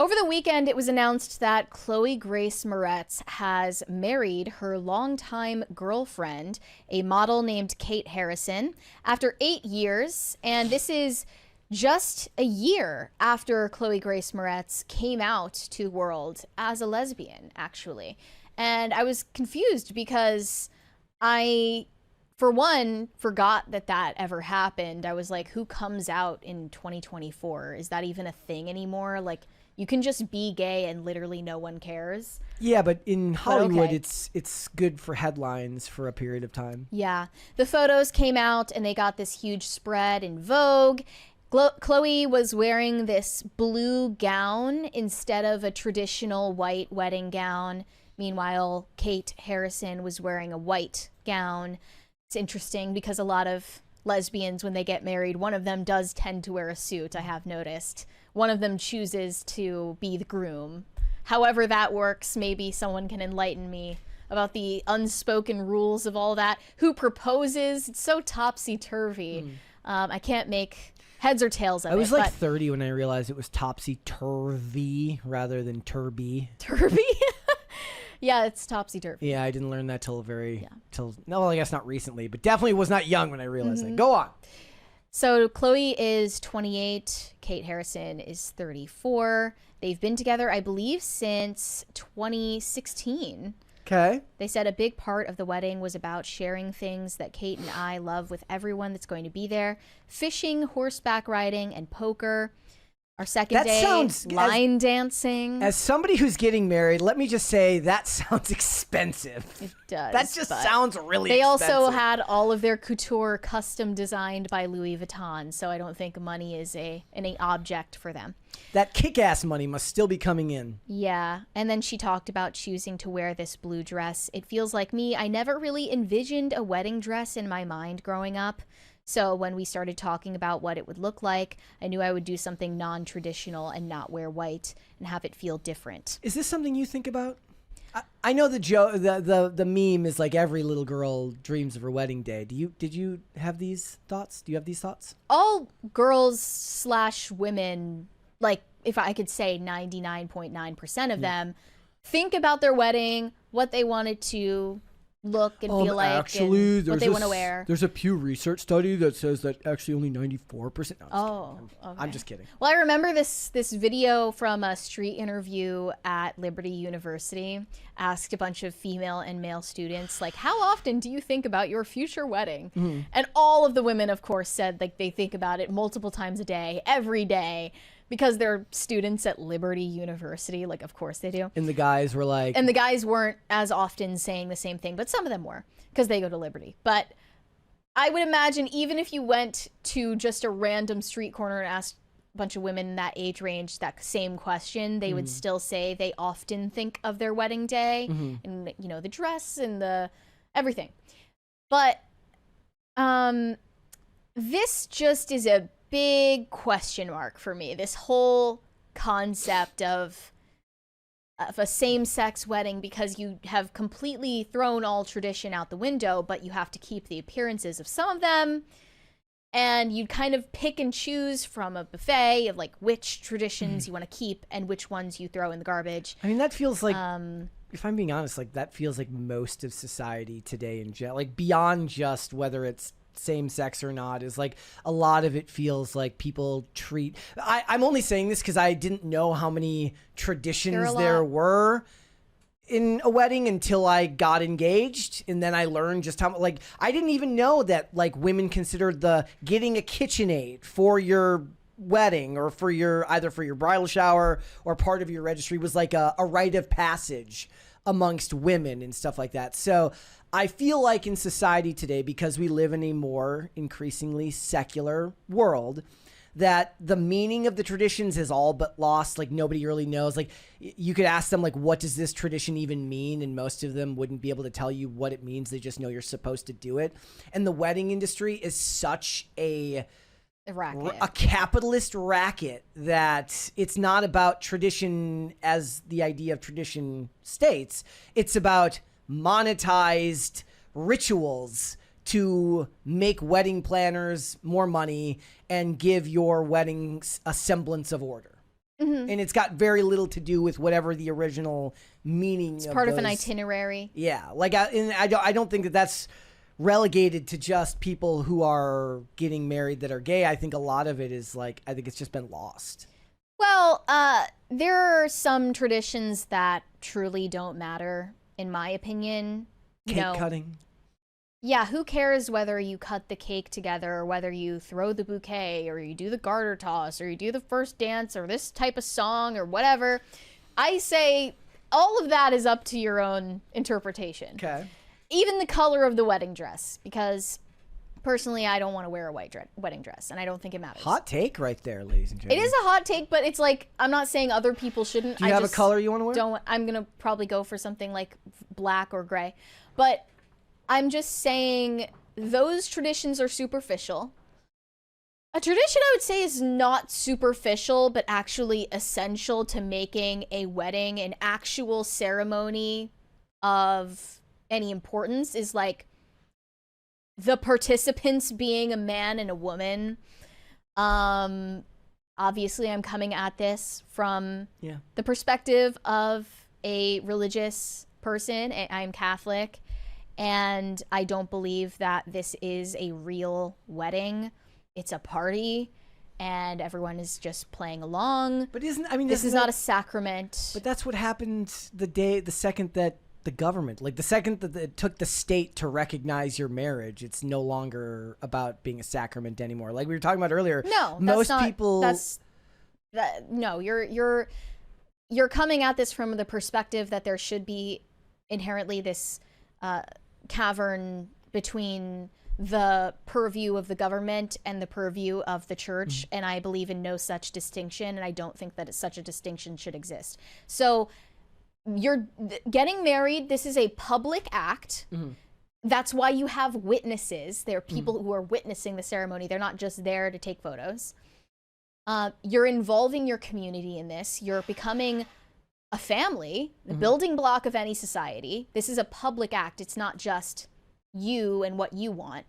Over the weekend, it was announced that Chloe Grace Moretz has married her longtime girlfriend, a model named Kate Harrison, after 8 years. And this is just a year after Chloe Grace Moretz came out to the world as a lesbian, actually. And I was confused because I, for one, forgot that that ever happened. I was like, who comes out in 2024? Is that even a thing anymore? Like, you can just be gay and literally no one cares. Yeah, but in Hollywood, okay. it's good for headlines for a period of time. Yeah. The photos came out and they got this huge spread in Vogue. Chloe was wearing this blue gown instead of a traditional white wedding gown. Meanwhile, Kate Harrison was wearing a white gown. It's interesting because a lot of lesbians, when they get married, one of them does tend to wear a suit, I have noticed. One of them chooses to be the groom. However that works, maybe someone can enlighten me about the unspoken rules of all that. Who proposes? It's so topsy-turvy. I can't make heads or tails of it. I was like 30 when I realized it was topsy-turvy rather than turby. Turvy? Yeah, it's topsy-turvy. Yeah, I didn't learn that no, I guess not recently, but definitely was not young when I realized that. Go on. So Chloe is 28, Kate Harrison is 34. They've been together, I believe, since 2016. Okay. They said a big part of the wedding was about sharing things that Kate and I love with everyone that's going to be there. Fishing, horseback riding, and poker. Our second day, line dancing. As somebody who's getting married, let me just say that sounds expensive. It does. That just sounds really They expensive. also had all of their couture custom designed by Louis Vuitton, so I don't think money is any object for them. That kick-ass money must still be coming in. Yeah, and then she talked about choosing to wear this blue dress. It feels like me. I never really envisioned a wedding dress in my mind growing up. So when we started talking about what it would look like, I knew I would do something non-traditional and not wear white and have it feel different. Is this something you think about? I know the meme is like every little girl dreams of her wedding day. Did you have these thoughts? Do you have these thoughts? All girls/women, like if I could say 99.9% of them, think about their wedding, what they wanted to look and feel like, actually, and what they want to wear. There's a Pew Research study that says that actually only 94%. No, I'm just kidding. Well, I remember this video from a street interview at Liberty University. Asked a bunch of female and male students, like, how often do you think about your future wedding? And all of the women, of course, said like they think about it multiple times a day, every day. Because they're students at Liberty University, like, of course they do. And the guys were like... And the guys weren't as often saying the same thing, but some of them were, because they go to Liberty. But I would imagine even if you went to just a random street corner and asked a bunch of women in that age range that same question, they would still say they often think of their wedding day and, you know, the dress and the everything. But this just is a big question mark for me. This whole concept of a same-sex wedding, because you have completely thrown all tradition out the window, but you have to keep the appearances of some of them, and you kind of pick and choose from a buffet of like which traditions you want to keep and which ones you throw in the garbage. I mean, that feels like, if I'm being honest, like that feels like most of society today in general, like beyond just whether it's same sex or not, is like a lot of it feels like people treat... I'm only saying this because I didn't know how many traditions there were in a wedding until I got engaged, and then I learned just how, like, I didn't even know that like women considered the getting a KitchenAid for your wedding or for your either for your bridal shower or part of your registry was like a rite of passage amongst women and stuff like that. So I feel like in society today, because we live in a more increasingly secular world, that the meaning of the traditions is all but lost. Like nobody really knows. Like you could ask them, like, what does this tradition even mean? And most of them wouldn't be able to tell you what it means. They just know you're supposed to do it. And the wedding industry is such a capitalist racket that it's not about tradition as the idea of tradition states. It's about monetized rituals to make wedding planners more money and give your weddings a semblance of order. And it's got very little to do with whatever the original meaning. It's part of an itinerary. Yeah, like I don't think that that's relegated to just people who are getting married that are gay. I think a lot of it is like, I think it's just been lost. Well, there are some traditions that truly don't matter, in my opinion. Cake cutting. Yeah, who cares whether you cut the cake together or whether you throw the bouquet or you do the garter toss or you do the first dance or this type of song or whatever. I say all of that is up to your own interpretation. Okay. Even the color of the wedding dress, because personally I don't want to wear a white wedding dress and I don't think it matters. Hot take right there, ladies and gentlemen. It is a hot take, but it's like, I'm not saying other people shouldn't. Do you have a color you want to wear? I'm going to probably go for something like black or gray. But I'm just saying those traditions are superficial. A tradition I would say is not superficial, but actually essential to making a wedding an actual ceremony of any importance is like the participants being a man and a woman. Obviously, I'm coming at this from the perspective of a religious person. I'm Catholic. And I don't believe that this is a real wedding. It's a party, and everyone is just playing along. But this is not a sacrament. But that's what happened the second that the government, like the second that it took the state to recognize your marriage, it's no longer about being a sacrament anymore. Like we were talking about earlier. No, you're coming at this from the perspective that there should be inherently this cavern between the purview of the government and the purview of the church, and I believe in no such distinction, and I don't think that such a distinction should exist. So you're getting married. This is a public act. That's why you have witnesses. There are people who are witnessing the ceremony. They're not just there to take photos. You're involving your community in this. You're becoming a family, the building block of any society. This is a public act. It's not just you and what you want.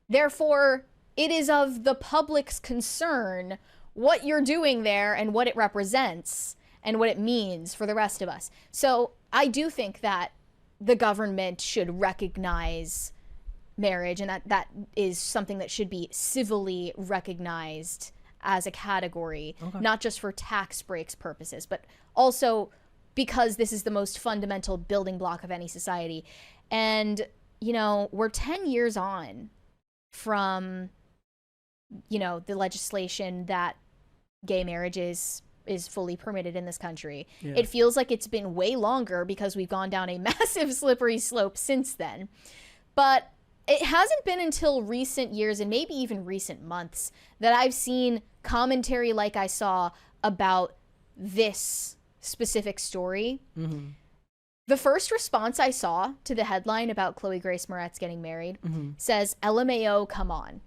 Therefore, it is of the public's concern what you're doing there and what it represents and what it means for the rest of us. So I do think that the government should recognize marriage, and that is something that should be civilly recognized as a category, not just for tax breaks purposes, but also because this is the most fundamental building block of any society. And, you know, we're 10 years on from, you know, the legislation that gay marriage is fully permitted in this country. It feels like it's been way longer because we've gone down a massive slippery slope since then. But it hasn't been until recent years and maybe even recent months that I've seen commentary like I saw about this specific story. The first response I saw to the headline about Chloe Grace Moretz getting married says, LMAO, come on.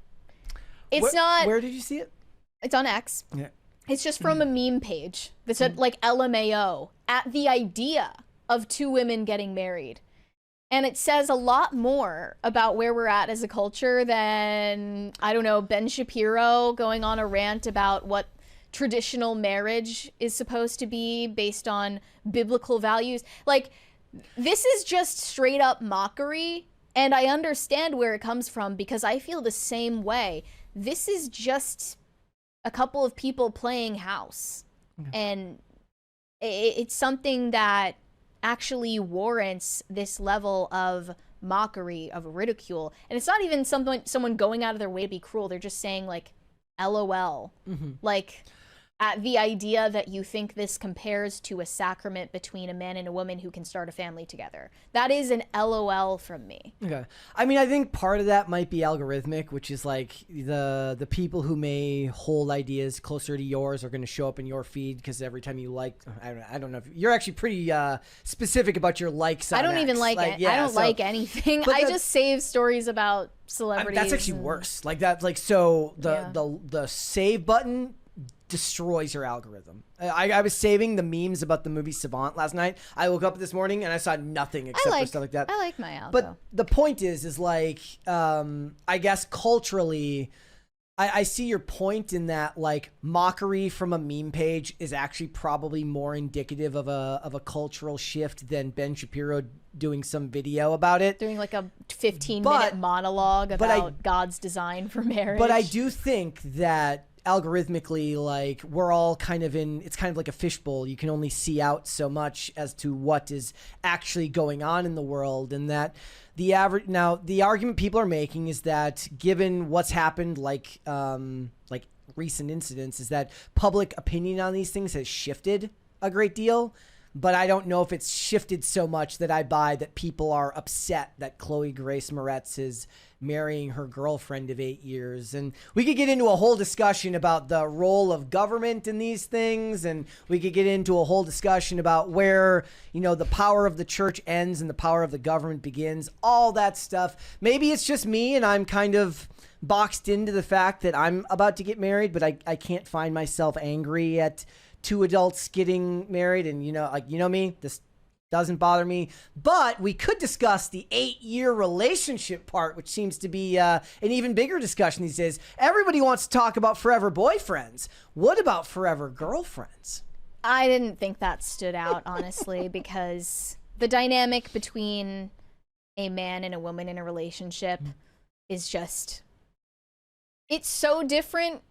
It's not... Where did you see it? It's on X. Yeah. It's just from a meme page that said, like, LMAO, at the idea of two women getting married. And it says a lot more about where we're at as a culture than, I don't know, Ben Shapiro going on a rant about what traditional marriage is supposed to be based on biblical values. Like, this is just straight up mockery. And I understand where it comes from because I feel the same way. This is just a couple of people playing house. And it's something that actually warrants this level of mockery, of ridicule. And it's not even someone going out of their way to be cruel. They're just saying, like, LOL. Like, at the idea that you think this compares to a sacrament between a man and a woman who can start a family together. That is an LOL from me. Okay. I mean, I think part of that might be algorithmic, which is like the people who may hold ideas closer to yours are going to show up in your feed because every time you like, I don't know if you're actually pretty specific about your likes on I don't X. even like it. I don't like anything. I just save stories about celebrities. That's actually worse. Like that. Like, so the save button destroys your algorithm. I was saving the memes about the movie Savant last night. I woke up this morning and I saw nothing except for stuff like that. I like my algo. But the point is like, I guess culturally, I see your point in that, like, mockery from a meme page is actually probably more indicative of a cultural shift than Ben Shapiro doing some video about it. Doing like a 15-minute monologue about God's design for marriage. But I do think that algorithmically, like, we're all kind of it's kind of like a fishbowl. You can only see out so much as to what is actually going on in the world, and that the argument people are making is that given what's happened, like recent incidents, is that public opinion on these things has shifted a great deal. But I don't know if it's shifted so much that I buy that people are upset that Chloe Grace Moretz is marrying her girlfriend of 8 years. And we could get into a whole discussion about the role of government in these things. And we could get into a whole discussion about where, the power of the church ends and the power of the government begins. All that stuff. Maybe it's just me and I'm kind of boxed into the fact that I'm about to get married, but I can't find myself angry at two adults getting married. And, me, this doesn't bother me. But we could discuss the 8-year relationship part, which seems to be an even bigger discussion these days. Everybody wants to talk about forever boyfriends. What about forever girlfriends? I didn't think that stood out, honestly, because the dynamic between a man and a woman in a relationship is just, it's so different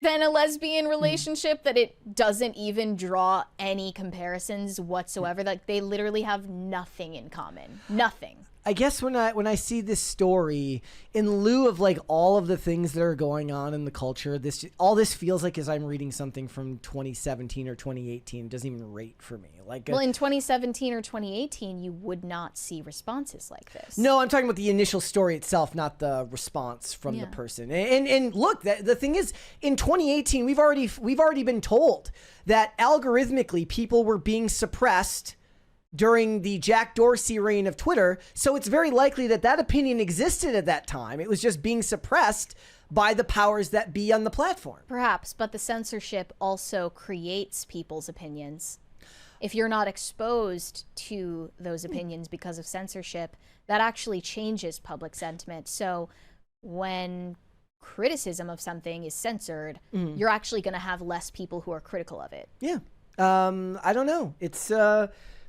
than a lesbian relationship that it doesn't even draw any comparisons whatsoever. Like, they literally have nothing in common. Nothing. I guess when I see this story, in lieu of like all of the things that are going on in the culture, all this feels like as I'm reading something from 2017 or 2018. It doesn't even rate for me. Well, in 2017 or 2018, you would not see responses like this. No, I'm talking about the initial story itself, not the response from the person. And look, the thing is, in 2018, we've already been told that algorithmically people were being suppressed during the Jack Dorsey reign of Twitter. So it's very likely that opinion existed at that time. It was just being suppressed by the powers that be on the platform. Perhaps, but the censorship also creates people's opinions. If you're not exposed to those opinions because of censorship, that actually changes public sentiment. So when criticism of something is censored, you're actually going to have less people who are critical of it. Yeah. I don't know. It's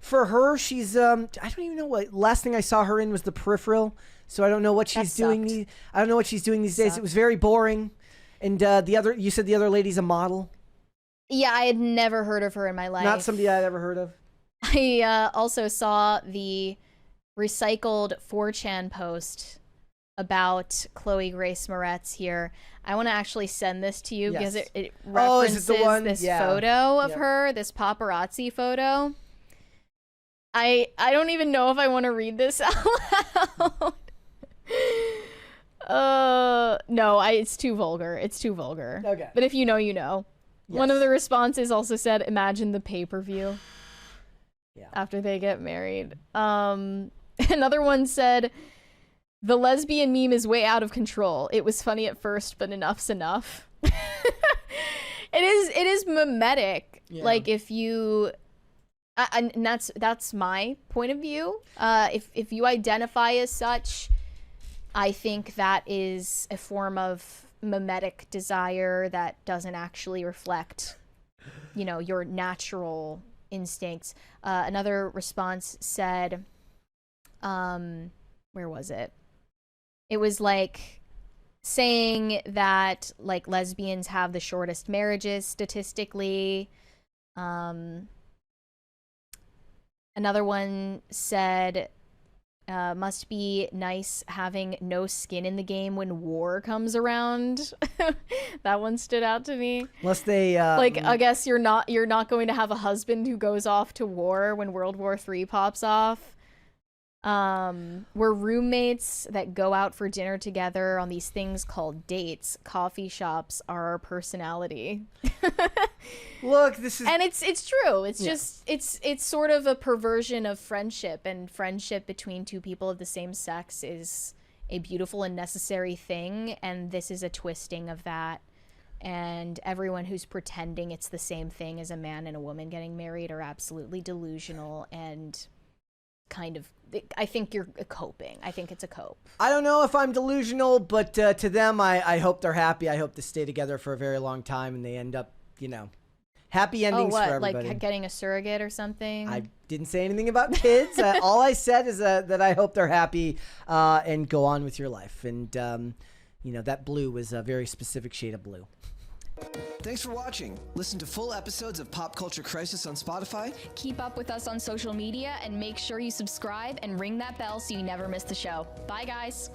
for her, she's I don't even know what last thing I saw her in was The Peripheral. So I don't know what she's doing. I don't know what she's doing these days. It was very boring. And you said the other lady's a model. Yeah, I had never heard of her in my life. Not somebody I'd ever heard of. I also saw the recycled 4chan post about Chloe Grace Moretz here. I want to actually send this to you because it references this photo of her, this paparazzi photo. I don't even know if I want to read this out loud. No, it's too vulgar. It's too vulgar. Okay. But if you know, you know. Yes. One of the responses also said, imagine the pay-per-view after they get married. Another one said, the lesbian meme is way out of control. It was funny at first, but enough's enough. It is mimetic. Yeah. Like, if you... and that's my point of view. If you identify as such, I think that is a form of mimetic desire that doesn't actually reflect, your natural instincts. Another response said, where was it? It was like saying that like lesbians have the shortest marriages statistically. Another one said, must be nice having no skin in the game when war comes around. That one stood out to me. Unless they I guess you're not going to have a husband who goes off to war when World War III pops off. We're roommates that go out for dinner together on these things called dates. Coffee shops are our personality. Look, this is... And it's true. It's just, it's sort of a perversion of friendship, and friendship between two people of the same sex is a beautiful and necessary thing, and this is a twisting of that. And everyone who's pretending it's the same thing as a man and a woman getting married are absolutely delusional and kind of, I think you're coping. I think it's a cope. I don't know if I'm delusional, but to them, I hope they're happy. I hope they stay together for a very long time and they end up, happy endings for everybody. Like getting a surrogate or something? I didn't say anything about kids. All I said is that I hope they're happy and go on with your life. And, that blue was a very specific shade of blue. Thanks for watching. Listen to full episodes of Pop Culture Crisis on Spotify. Keep up with us on social media and make sure you subscribe and ring that bell so you never miss the show. Bye, guys.